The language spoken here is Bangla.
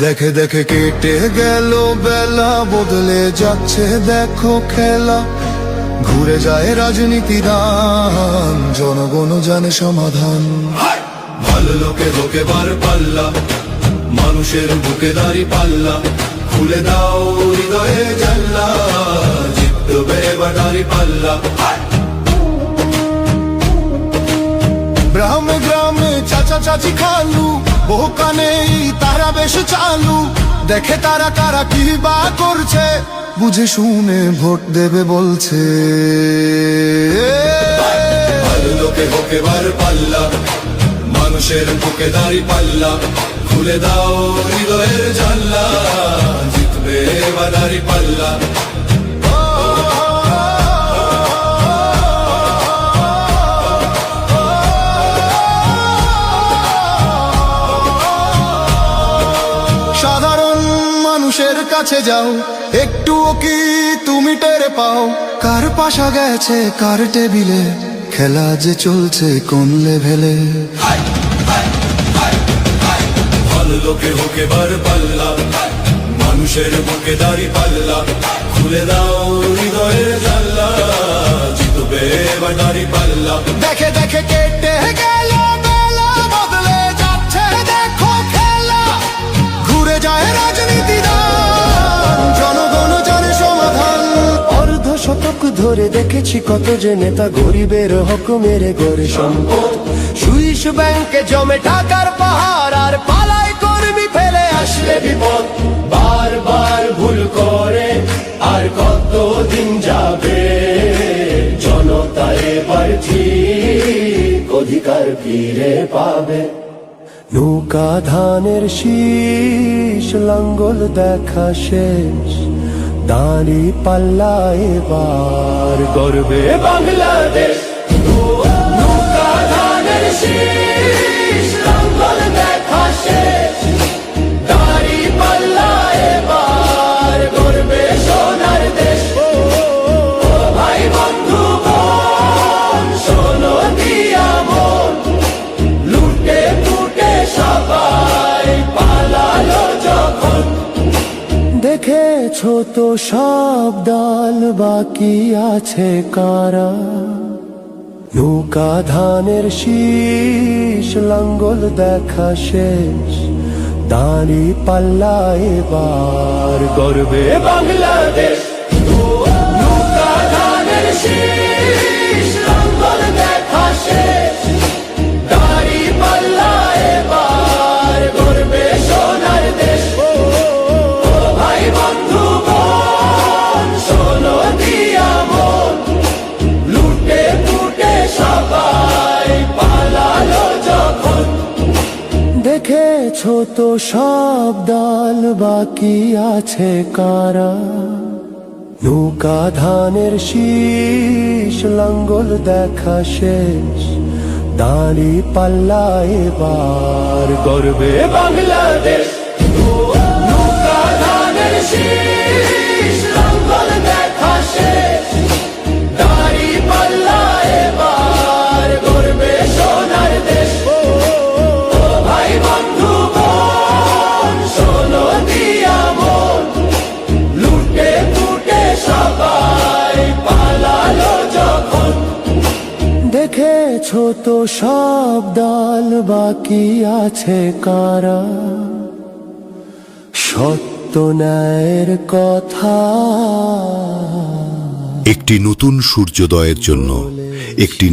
দেখে দেখে কেটে গেল বেলা, বদলে যাচ্ছে দেখো খেলা। ঘুরে যায় রাজনীতির রান, জনগণ জানে সমাধান। ভালো লোকে লোকে বার পাল্লা, মানুষের বুকে দাঁড়ি পাল্লা। খুলে দাও হৃদয়ে জানলা, জিতবে এবার দাঁড়ি পাল্লা। গ্রামে গ্রামে চাচা চাচি খালু, বহু কানে তারা বেশ চালু। দেখে তারা কারা কি বা করছে, বুঝে শুনে ভোট দেবে বলছে। ভালো লোকে হোক এবার পাল্লা, মানুষের বুকে দাঁড়ি পাল্লা। খুলে দাও হৃদয়ের জানলা, জিতবে এবার দাঁড়ি পাল্লা। সাধারণ মানুষের কাছে যাও, একটুও কি তুমি টের পাও? কার পাশা গেছে কার টেবিলে, খেলা যে চলছে কোন লেভেলে। ভালো লোকে হোক এবার পাল্লা, মানুষের বুকে দাঁড়ি পাল্লা। খুলে দাও হৃদয়ের জানলা, জিতবে এবার দাঁড়ি পাল্লা। দেখে দেখে কেটে গেল বেলা, বদলে যাচ্ছে দেখো খেলা। ঘুরে যায় রাজনীতির রান, জনগণ জানে সমাধান। অর্ধ শতক ধরে দেখেছি কত যে নেতা গরিবের হক মেরে গড়ে সম্পদ। সুইস ব্যাংকে জমে টাকার পাহাড়, আর পালায় কর্মী ফেলে আসলে বিপদ। বারবার ভুল করে আর কতদিন যাবে, জনতা এবার ঠিক অধিকার ফিরে পাবে। নৌকা ধানের শীষ, লাঙ্গল দেখা শেষ, দাঁড়ি পাল্লা এবার গর্বে বাংলাদেশ। নৌকা ধানের শীষ, লাঙ্গল দেখা শেষ, দাঁড়ি পাল্লা এবার গর্বে সোনার দেশ। ও ভাই বন্ধু বোন, শোনো দিয়া মন, লুটে পুটে সবাই পালালো যখন। দেখেছো তো সব দল, বাকি আছে কারা? নৌকা ধানের শীষ, লাঙ্গল দেখা শেষ, দাঁড়ি পাল্লা এবার গর্বে বাংলাদেশ। নৌকা ধানের শীষ, লাঙ্গল দেখা শেষ, দাঁড়ি পাল্লা এবার গর্বে সোনার দেশ। ভাই বন্ধু বোন, শোনো দিয়া মন, লুটে পুটে সবাই পালালো যখন। দেখেছো তো সব দল, বাকি আছে কারা? নৌকা ধানের শীষ, লাঙ্গল দেখা শেষ, দাঁড়ি পাল্লা এবার গর্বে বাংলাদেশ। নৌকা ধানের শীষ, লাঙ্গল দেখা শেষ, দাঁড়ি পাল্লা এবার গর্বে সোনার দেশ। ভাই বন্ধু বোন, শোনো দিয়া মন, লুটে পুটে সবাই পালালো যখন। দেখেছো তো সব দল, বাকি আছে কারা? সত্য ন্যায়ের কথা। একটি নতুন সূর্যোদয়ের জন্য একটি